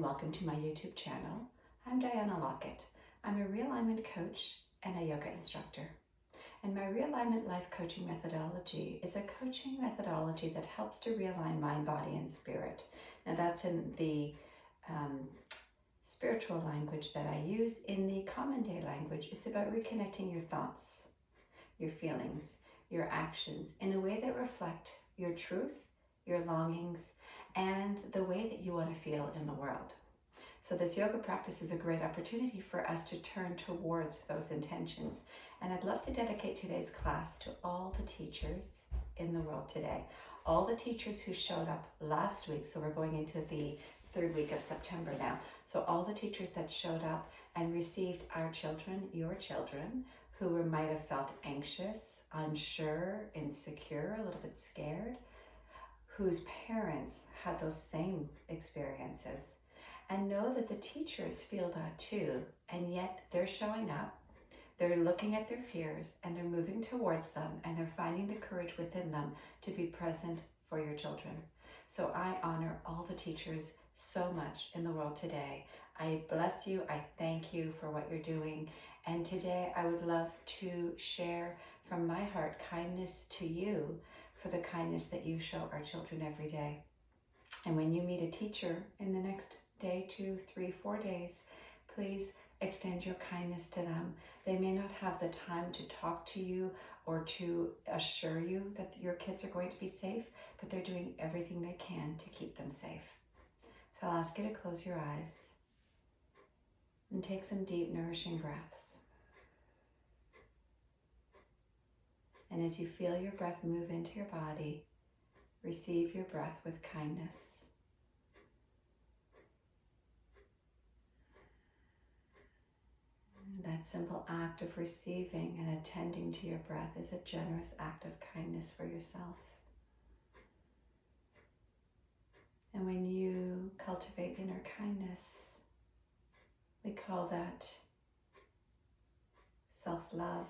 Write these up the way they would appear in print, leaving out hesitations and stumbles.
welcome to my YouTube channel. I'm Diana Lockett. I'm a realignment coach and a yoga instructor. And my realignment life coaching methodology is a coaching methodology that helps to realign mind, body, and spirit. Now that's in the spiritual language that I use. In the common day language, it's about reconnecting your thoughts, your feelings, your actions in a way that reflect your truth, your longings, and the way that you want to feel in the world. So this yoga practice is a great opportunity for us to turn towards those intentions. And I'd love to dedicate today's class to all the teachers in the world today. All the teachers who showed up last week, so we're going into the third week of September now. So all the teachers that showed up and received our children, your children, who might have felt anxious, unsure, insecure, a little bit scared, whose parents had those same experiences, and know that the teachers feel that too, and yet they're showing up, they're looking at their fears, and they're moving towards them, and they're finding the courage within them to be present for your children. So I honor all the teachers so much in the world today. I bless you, I thank you for what you're doing, and today I would love to share from my heart kindness to you for the kindness that you show our children every day. And when you meet a teacher in the next day, 2, 3, 4 days, please extend your kindness to them. They may not have the time to talk to you or to assure you that your kids are going to be safe, but they're doing everything they can to keep them safe. So I'll ask you to close your eyes and take some deep, nourishing breaths. And as you feel your breath move into your body, receive your breath with kindness. That simple act of receiving and attending to your breath is a generous act of kindness for yourself. And when you cultivate inner kindness, we call that self-love.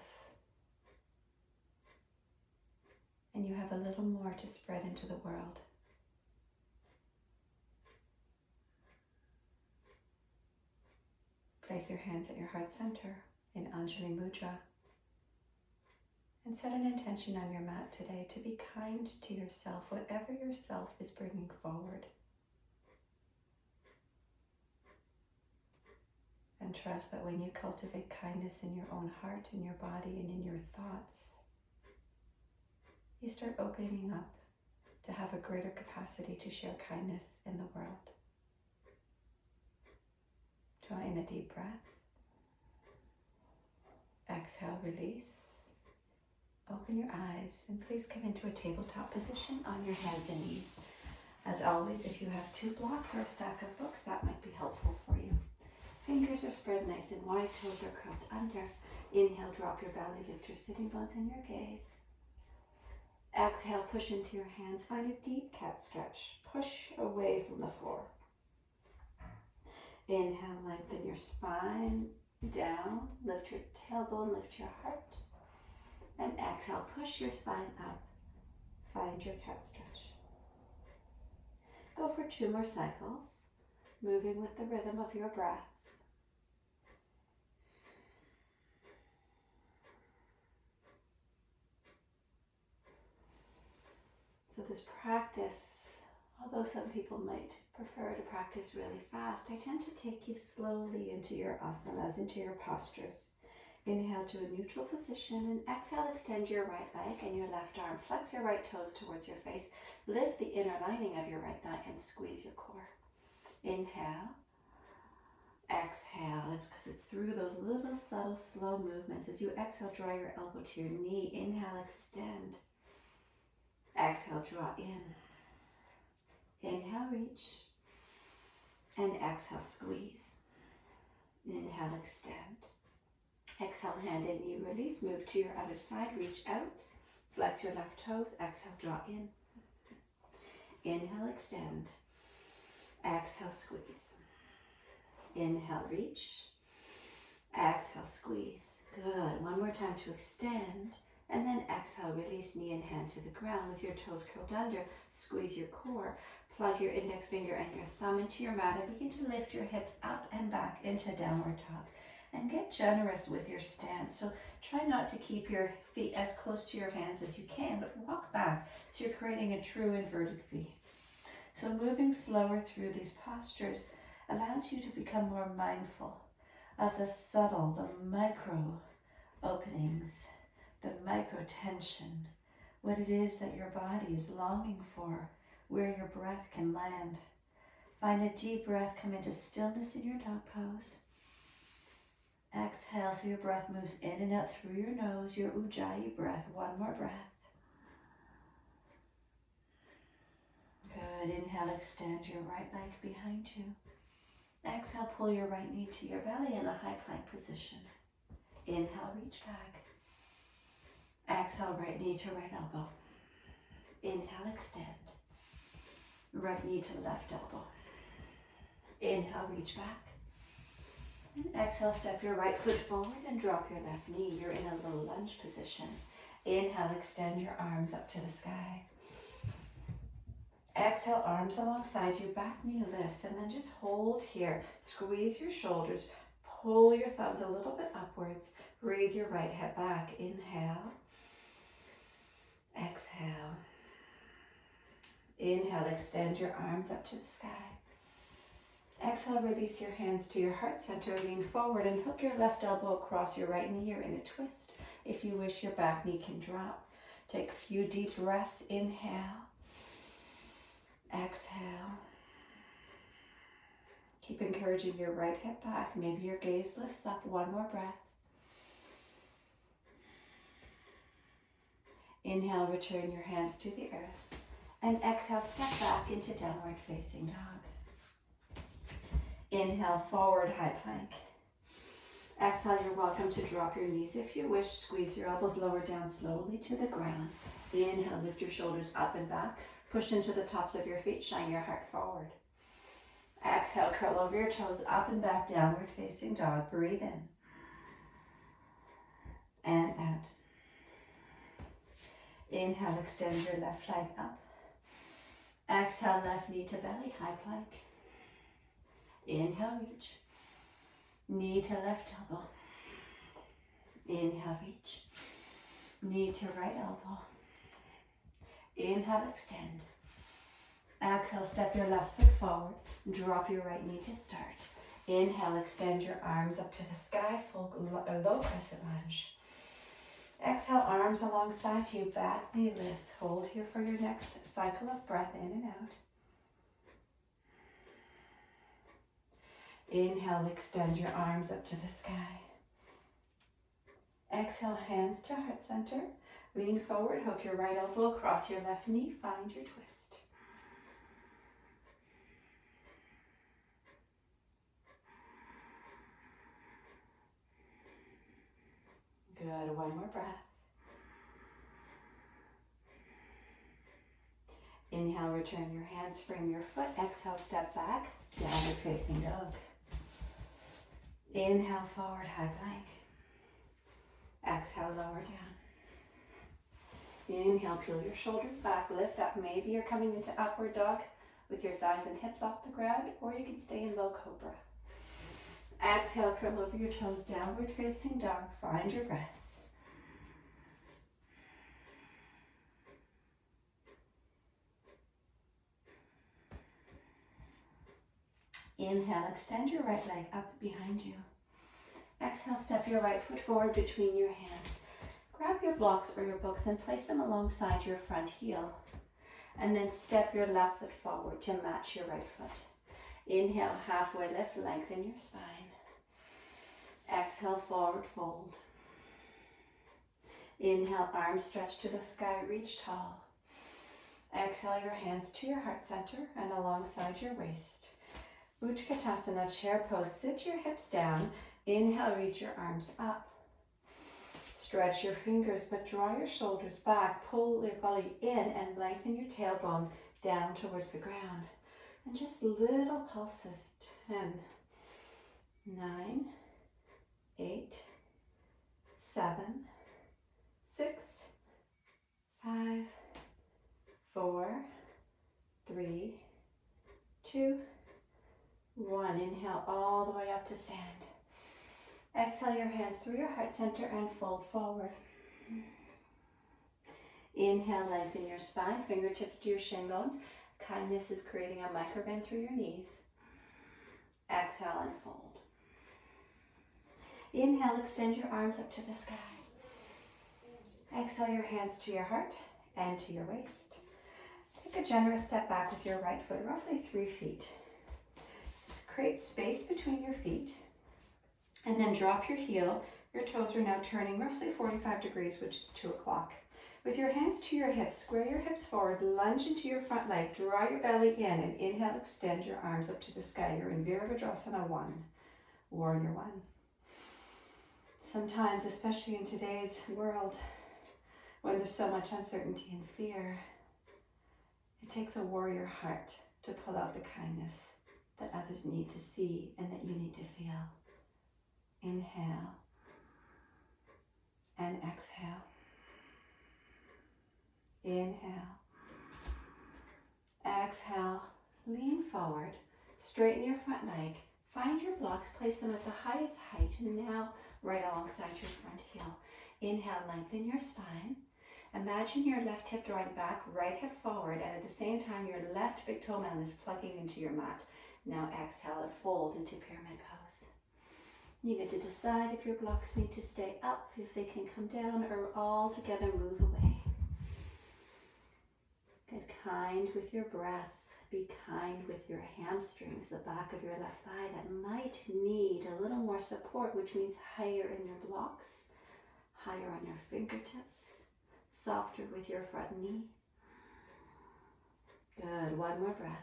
And you have a little more to spread into the world. Place your hands at your heart center in Anjali Mudra and set an intention on your mat today to be kind to yourself, whatever yourself is bringing forward. And trust that when you cultivate kindness in your own heart, in your body, and in your thoughts, you start opening up to have a greater capacity to share kindness in the world. Draw in a deep breath. Exhale, release. Open your eyes and please come into a tabletop position on your hands and knees. As always, if you have 2 blocks or a stack of books, that might be helpful for you. Fingers are spread nice and wide, toes are curled under. Inhale, drop your belly, lift your sitting bones and your gaze. Exhale, push into your hands, find a deep cat stretch. Push away from the floor. Inhale, lengthen your spine down, lift your tailbone, lift your heart. And exhale, push your spine up, find your cat stretch. Go for 2 more cycles, moving with the rhythm of your breath. So this practice, although some people might prefer to practice really fast, I tend to take you slowly into your asanas, into your postures. Inhale to a neutral position and exhale, extend your right leg and your left arm. Flex your right toes towards your face. Lift the inner lining of your right thigh and squeeze your core. Inhale. Exhale. It's because it's through those little subtle slow movements. As you exhale, draw your elbow to your knee. Inhale, extend. Exhale, draw in. Inhale, reach. And exhale, squeeze. Inhale, extend. Exhale, hand and knee release. Move to your other side, reach out. Flex your left toes. Exhale, draw in. Inhale, extend. Exhale, squeeze. Inhale, reach. Exhale, squeeze. Good. One more time to extend. And then exhale, release knee and hand to the ground with your toes curled under. Squeeze your core. Plug your index finger and your thumb into your mat and begin to lift your hips up and back into downward dog. And get generous with your stance. So try not to keep your feet as close to your hands as you can, but walk back so you're creating a true inverted V. So moving slower through these postures allows you to become more mindful of the subtle, the micro openings, the micro tension, what it is that your body is longing for, where your breath can land. Find a deep breath, come into stillness in your dog pose. Exhale so your breath moves in and out through your nose, your Ujjayi breath. One more breath. Good. Inhale, extend your right leg behind you. Exhale, pull your right knee to your belly in a high plank position. Inhale, reach back. Exhale, right knee to right elbow. Inhale, extend. Right knee to left elbow. Inhale, reach back. And exhale, step your right foot forward and drop your left knee. You're in a little lunge position. Inhale, extend your arms up to the sky. Exhale, arms alongside you, back knee lifts, and then just hold here. Squeeze your shoulders, pull your thumbs a little bit upwards. Breathe your right hip back. Inhale. Exhale. Inhale, extend your arms up to the sky. Exhale, release your hands to your heart center, lean forward and hook your left elbow across your right knee. You're in a twist. If you wish, your back knee can drop. Take a few deep breaths. Inhale. Exhale. Keep encouraging your right hip back. Maybe your gaze lifts up. One more breath. Inhale, return your hands to the earth. And exhale, step back into downward facing dog. Inhale, forward high plank. Exhale, you're welcome to drop your knees if you wish. Squeeze your elbows lower down slowly to the ground. Inhale, lift your shoulders up and back. Push into the tops of your feet, shine your heart forward. Exhale, curl over your toes, up and back, downward facing dog. Breathe in. And out. Inhale, extend your left leg up. Exhale, left knee to belly, high plank. Inhale, reach. Knee to left elbow. Inhale, reach. Knee to right elbow. Inhale, extend. Exhale, step your left foot forward. Drop your right knee to start. Inhale, extend your arms up to the sky, full low crescent lunge. Exhale, arms alongside you, back knee lifts. Hold here for your next cycle of breath in and out. Inhale, extend your arms up to the sky. Exhale, hands to heart center. Lean forward, hook your right elbow across your left knee, find your twist. Good, one more breath. Inhale, return your hands, frame your foot. Exhale, step back, downward facing dog. Inhale, forward high plank. Exhale, lower down. Inhale, peel your shoulders back, lift up. Maybe you're coming into upward dog with your thighs and hips off the ground, or you can stay in low cobra. Exhale, curl over your toes, downward facing dog. Find your breath. Inhale, extend your right leg up behind you. Exhale, step your right foot forward between your hands. Grab your blocks or your books and place them alongside your front heel. And then step your left foot forward to match your right foot. Inhale, halfway lift, lengthen your spine. Exhale, forward fold. Inhale, arms stretch to the sky, reach tall. Exhale, your hands to your heart center and alongside your waist. Utkatasana, chair pose. Sit your hips down. Inhale, reach your arms up. Stretch your fingers, but draw your shoulders back. Pull your belly in and lengthen your tailbone down towards the ground. And just little pulses. 10, 9, 8, 7, 6, 5, 4, 3, 2, 1. Inhale all the way up to stand. Exhale your hands through your heart center and fold forward. Inhale, lengthen your spine, fingertips to your shin bones. Kindness is creating a micro bend through your knees. Exhale and fold. Inhale, extend your arms up to the sky. Exhale your hands to your heart and to your waist. Take a generous step back with your right foot, roughly 3 feet. Create space between your feet and then drop your heel. Your toes are now turning roughly 45 degrees, which is 2 o'clock. With your hands to your hips, square your hips forward, lunge into your front leg, draw your belly in, and inhale, extend your arms up to the sky. You're in Virabhadrasana 1, Warrior 1. Sometimes, especially in today's world, when there's so much uncertainty and fear, it takes a warrior heart to pull out the kindness that others need to see and that you need to feel. Inhale and exhale. Inhale. Exhale. Lean forward. Straighten your front leg. Find your blocks. Place them at the highest height. And now right alongside your front heel. Inhale. Lengthen your spine. Imagine your left hip drawing back, right hip forward, and at the same time your left big toe mound is plugging into your mat. Now exhale and fold into pyramid pose. You get to decide if your blocks need to stay up, if they can come down, or all together move away. Get kind with your breath. Be kind with your hamstrings, the back of your left thigh that might need a little more support, which means higher in your blocks, higher on your fingertips. Softer with your front knee. Good, one more breath.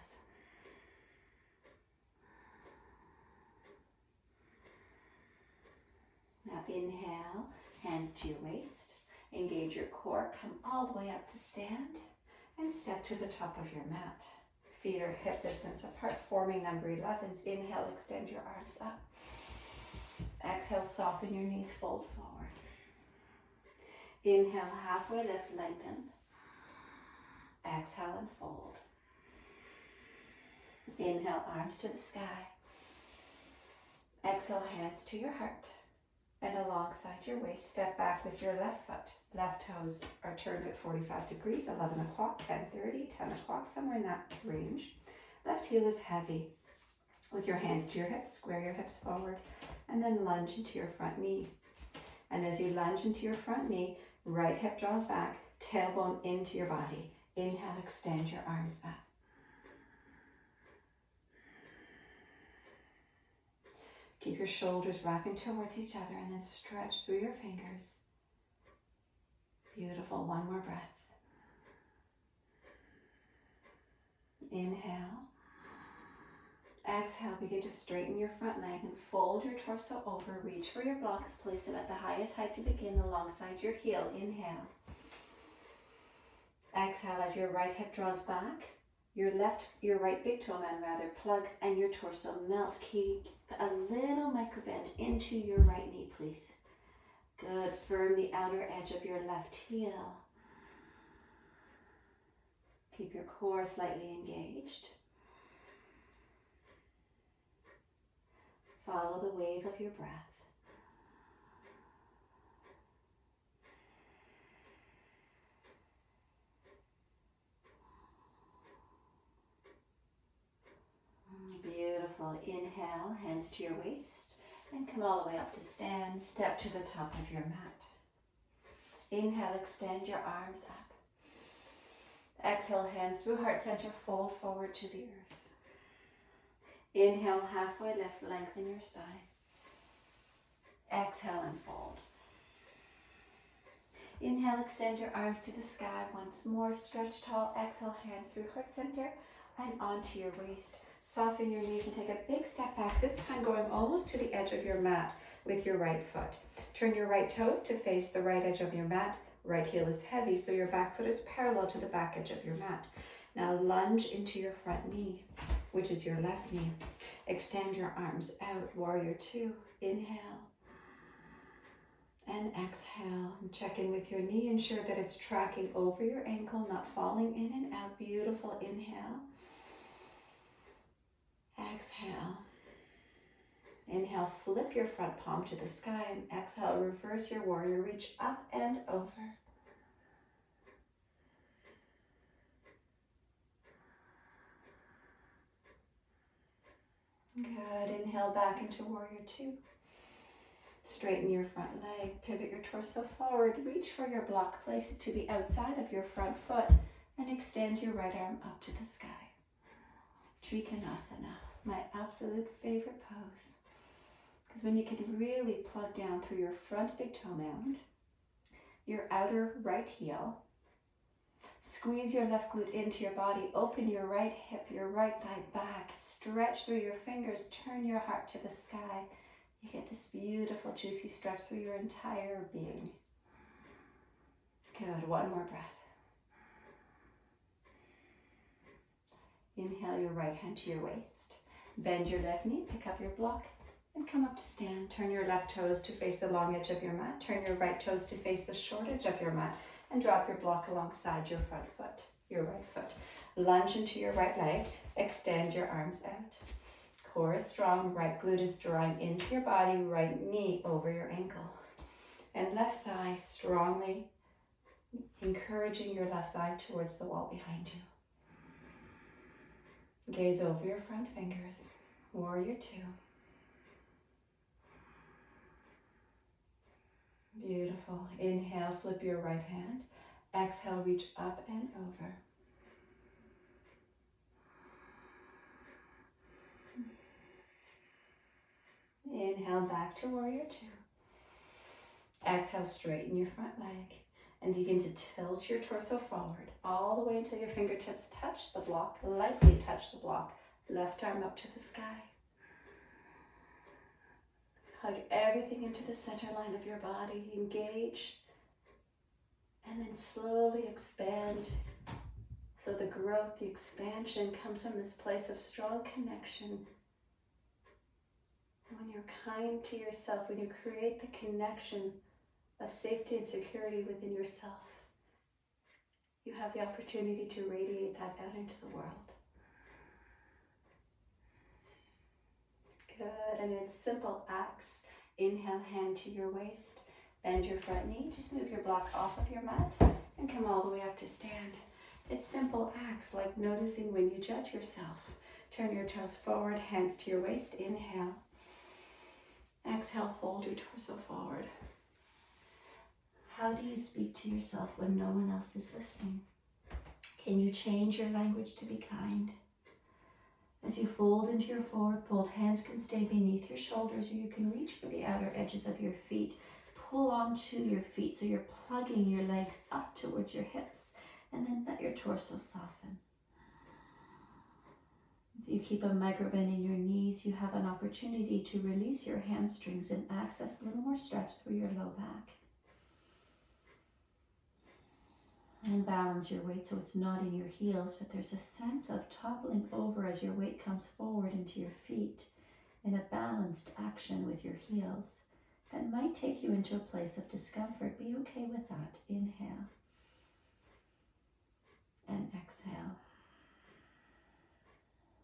Now inhale, hands to your waist. Engage your core, come all the way up to stand and step to the top of your mat. Feet are hip distance apart, forming number 11s. Inhale, extend your arms up. Exhale, soften your knees, fold forward. Inhale, halfway lift, lengthen. Exhale and fold. Inhale, arms to the sky. Exhale, hands to your heart. And alongside your waist, step back with your left foot. Left toes are turned at 45 degrees, 11 o'clock, 10:30, 10 o'clock, somewhere in that range. Left heel is heavy. With your hands to your hips, square your hips forward, and then lunge into your front knee. And as you lunge into your front knee, right hip draws back, tailbone into your body. Inhale, extend your arms back. Keep your shoulders wrapping towards each other and then stretch through your fingers. Beautiful, one more breath. Inhale. Exhale, begin to straighten your front leg and fold your torso over. Reach for your blocks, place them at the highest height to begin alongside your heel. Inhale. Exhale as your right hip draws back. Your right big toe mound plugs and your torso melts. Keep a little micro bend into your right knee, please. Good, firm the outer edge of your left heel. Keep your core slightly engaged. Follow the wave of your breath. Beautiful. Inhale, hands to your waist, and come all the way up to stand. Step to the top of your mat. Inhale, extend your arms up. Exhale, hands through heart center, fold forward to the earth. Inhale, halfway lift, lengthen your spine. Exhale and fold. Inhale, extend your arms to the sky once more. Stretch tall. Exhale, hands through heart center and onto your waist. Soften your knees and take a big step back, this time going almost to the edge of your mat with your right foot. Turn your right toes to face the right edge of your mat. Right heel is heavy, so your back foot is parallel to the back edge of your mat. Now lunge into your front knee, which is your left knee. Extend your arms out, warrior 2. Inhale. And exhale, and check in with your knee. Ensure that it's tracking over your ankle, not falling in and out. Beautiful. Inhale. Exhale. Inhale, flip your front palm to the sky, and exhale, reverse your warrior. Reach up and over. Good. Inhale back into warrior two. Straighten your front leg, pivot your torso forward, reach for your block, place it to the outside of your front foot, and extend your right arm up to the sky. Trikonasana, my absolute favorite pose. Because when you can really plug down through your front big toe mound, your outer right heel, squeeze your left glute into your body, open your right hip, your right thigh back, stretch through your fingers, turn your heart to the sky. You get this beautiful juicy stretch through your entire being. Good, one more breath. Inhale your right hand to your waist. Bend your left knee, pick up your block, and come up to stand. Turn your left toes to face the long edge of your mat. Turn your right toes to face the short edge of your mat. And drop your block alongside your front foot, your right foot. Lunge into your right leg. Extend your arms out. Core is strong. Right glute is drawing into your body. Right knee over your ankle. And left thigh strongly encouraging your left thigh towards the wall behind you. Gaze over your front fingers. Warrior two. Beautiful. Inhale, flip your right hand. Exhale, reach up and over. Inhale, back to warrior two. Exhale, straighten your front leg and begin to tilt your torso forward all the way until your fingertips touch the block, lightly touch the block. Left arm up to the sky. Hug everything into the center line of your body. Engage. And then slowly expand. So the growth, the expansion comes from this place of strong connection. When you're kind to yourself, when you create the connection of safety and security within yourself, you have the opportunity to radiate that out into the world. Good, and in simple acts, inhale, hand to your waist, bend your front knee, just move your block off of your mat and come all the way up to stand. It's simple acts like noticing when you judge yourself. Turn your toes forward, hands to your waist, inhale. Exhale, fold your torso forward. How do you speak to yourself when no one else is listening? Can you change your language to be kind? As you fold into your forward fold, hands can stay beneath your shoulders, or you can reach for the outer edges of your feet. Pull onto your feet so you're plugging your legs up towards your hips, and then let your torso soften. If you keep a microbend in your knees, you have an opportunity to release your hamstrings and access a little more stretch through your low back. And balance your weight so it's not in your heels, but there's a sense of toppling over as your weight comes forward into your feet in a balanced action with your heels. That might take you into a place of discomfort. Be okay with that. Inhale and exhale.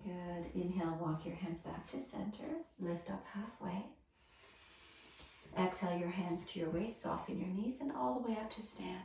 Good. Inhale, walk your hands back to center. Lift up halfway. Exhale your hands to your waist, soften your knees, and all the way up to stand.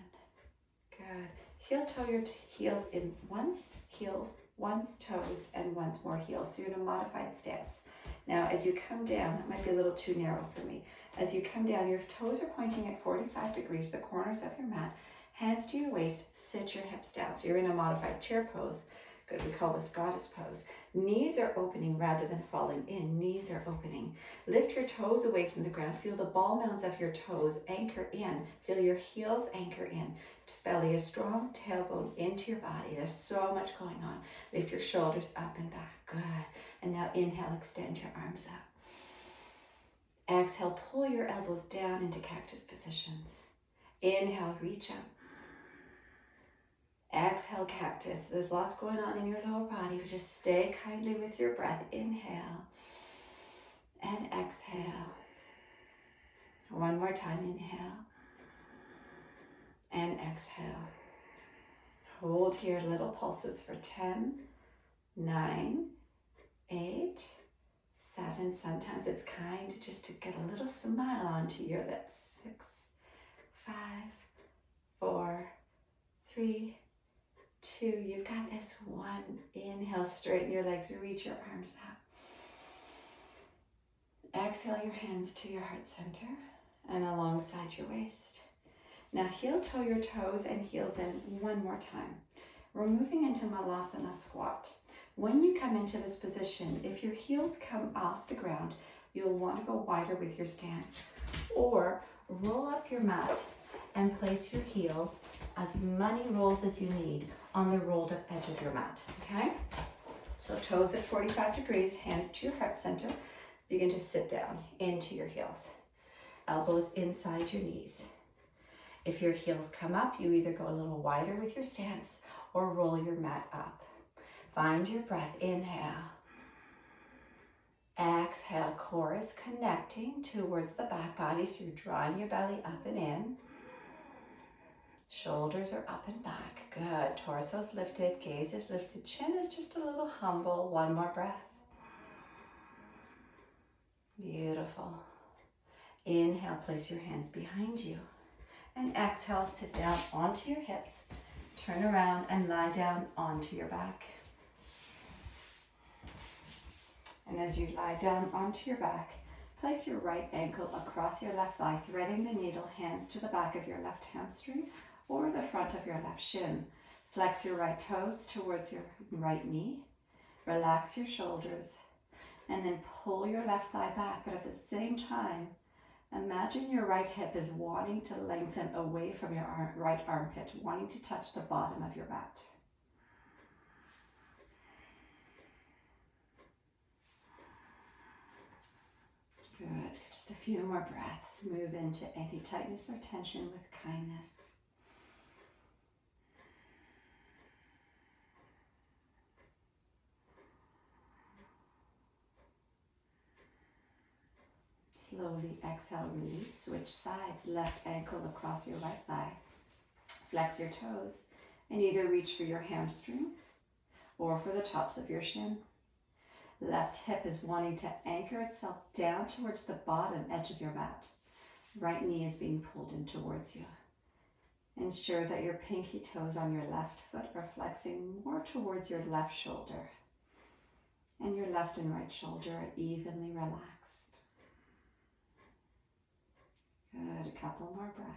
Good. Heel toe your heels in once, heels, once toes, and once more heels. So you're in a modified stance. Now, as you come down, that might be a little too narrow for me. As you come down, your toes are pointing at 45 degrees, the corners of your mat. Hands to your waist, sit your hips down. So you're in a modified chair pose. Good, we call this goddess pose. Knees are opening rather than falling in. Knees are opening. Lift your toes away from the ground. Feel the ball mounds of your toes anchor in. Feel your heels anchor in. Belly is strong, tailbone into your body. There's so much going on. Lift your shoulders up and back. Good. And now inhale, extend your arms up. Exhale, pull your elbows down into cactus positions. Inhale, reach up. Exhale, cactus. There's lots going on in your lower body, but just stay kindly with your breath. Inhale and exhale. One more time. Inhale and exhale. Hold here, little pulses for 10, 9, 8, 7. Sometimes it's kind just to get a little smile onto your lips. 6, 5, 4, 3, 2. You've got this. 1. Inhale, straighten your legs, reach your arms out. Exhale your hands to your heart center and alongside your waist. Now heel toe your toes and heels in one more time. We're moving into Malasana squat. When you come into this position, if your heels come off the ground, you'll want to go wider with your stance, or roll up your mat and place your heels as many rolls as you need on the rolled up edge of your mat, okay? So toes at 45 degrees, hands to your heart center. Begin to sit down into your heels. Elbows inside your knees. If your heels come up, you either go a little wider with your stance or roll your mat up. Find your breath. Inhale. Exhale. Core is connecting towards the back body, so you're drawing your belly up and in. Shoulders are up and back. Good. Torso's lifted, gaze is lifted, chin is just a little humble. One more breath. Beautiful. Inhale, place your hands behind you. And exhale, sit down onto your hips. Turn around and lie down onto your back. And as you lie down onto your back, place your right ankle across your left thigh, threading the needle, hands to the back of your left hamstring or the front of your left shin. Flex your right toes towards your right knee. Relax your shoulders. And then pull your left thigh back, but at the same time, imagine your right hip is wanting to lengthen away from your right armpit, wanting to touch the bottom of your mat. Good. Just a few more breaths. Move into any tightness or tension with kindness. Slowly exhale, release. Switch sides. Left ankle across your right thigh. Flex your toes and either reach for your hamstrings or for the tops of your shin. Left hip is wanting to anchor itself down towards the bottom edge of your mat. Right knee is being pulled in towards you. Ensure that your pinky toes on your left foot are flexing more towards your left shoulder. And your left and right shoulder are evenly relaxed. Good, a couple more breaths.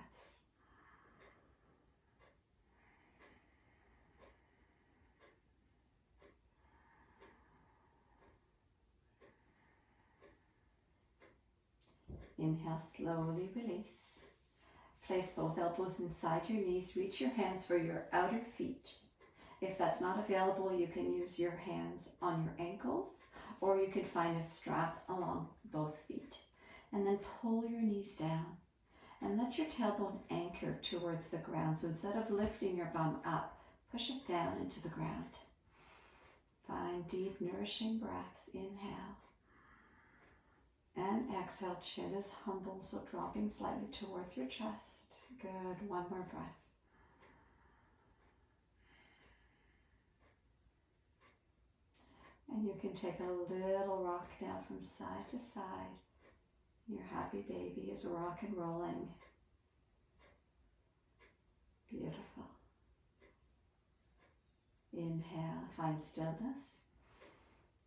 Inhale, slowly release. Place both elbows inside your knees. Reach your hands for your outer feet. If that's not available, you can use your hands on your ankles, or you can find a strap along both feet. And then pull your knees down and let your tailbone anchor towards the ground. So instead of lifting your bum up, push it down into the ground. Find deep, nourishing breaths. Inhale. And exhale, chin is humble, so dropping slightly towards your chest. Good, one more breath. And you can take a little rock now from side to side. Your happy baby is rock and rolling. Beautiful. Inhale, find stillness.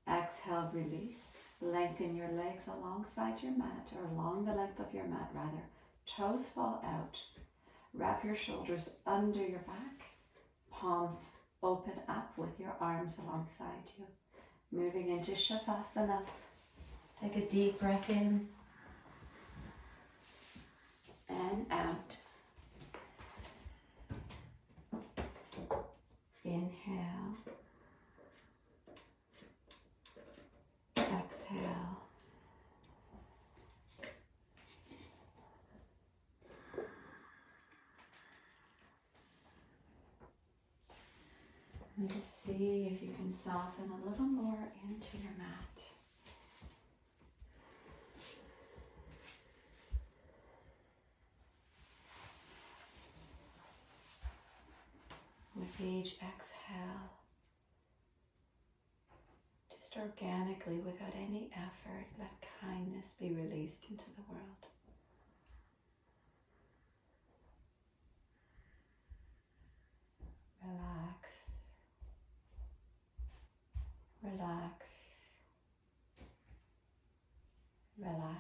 Exhale, release. Lengthen your legs alongside your mat, or along the length of your mat rather. Toes fall out. Wrap your shoulders under your back. Palms open up with your arms alongside you. Moving into Shavasana. Take a deep breath in and out. Inhale. Exhale. And just see if you can soften a little more into your mat. each exhale, just organically, without any effort, let kindness be released into the world. Relax, relax, relax.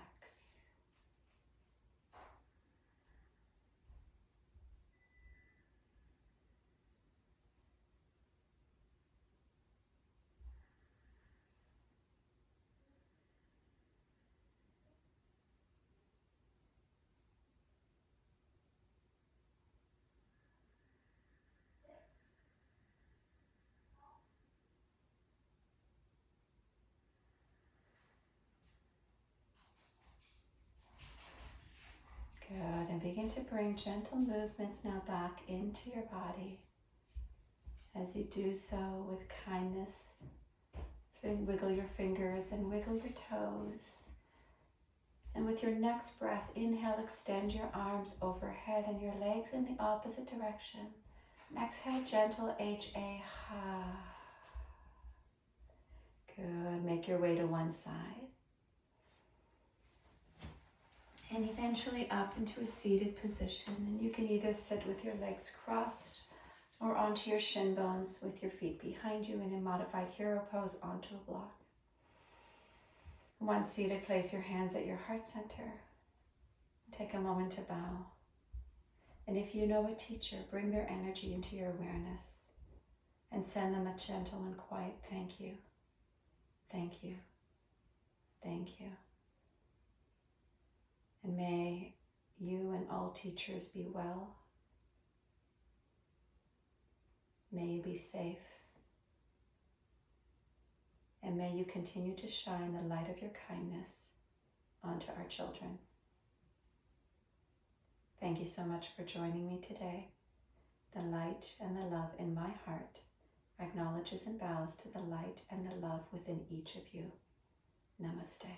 Good, and begin to bring gentle movements now back into your body. As you do so with kindness, wiggle your fingers and wiggle your toes. And with your next breath, inhale, extend your arms overhead and your legs in the opposite direction. Exhale, gentle HA, ha. Good, make your way to one side. And eventually up into a seated position. And you can either sit with your legs crossed or onto your shin bones with your feet behind you in a modified hero pose onto a block. Once seated, place your hands at your heart center. Take a moment to bow. And if you know a teacher, bring their energy into your awareness and send them a gentle and quiet thank you. Thank you. Thank you. And may you and all teachers be well. May you be safe. And may you continue to shine the light of your kindness onto our children. Thank you so much for joining me today. The light and the love in my heart acknowledges and bows to the light and the love within each of you. Namaste.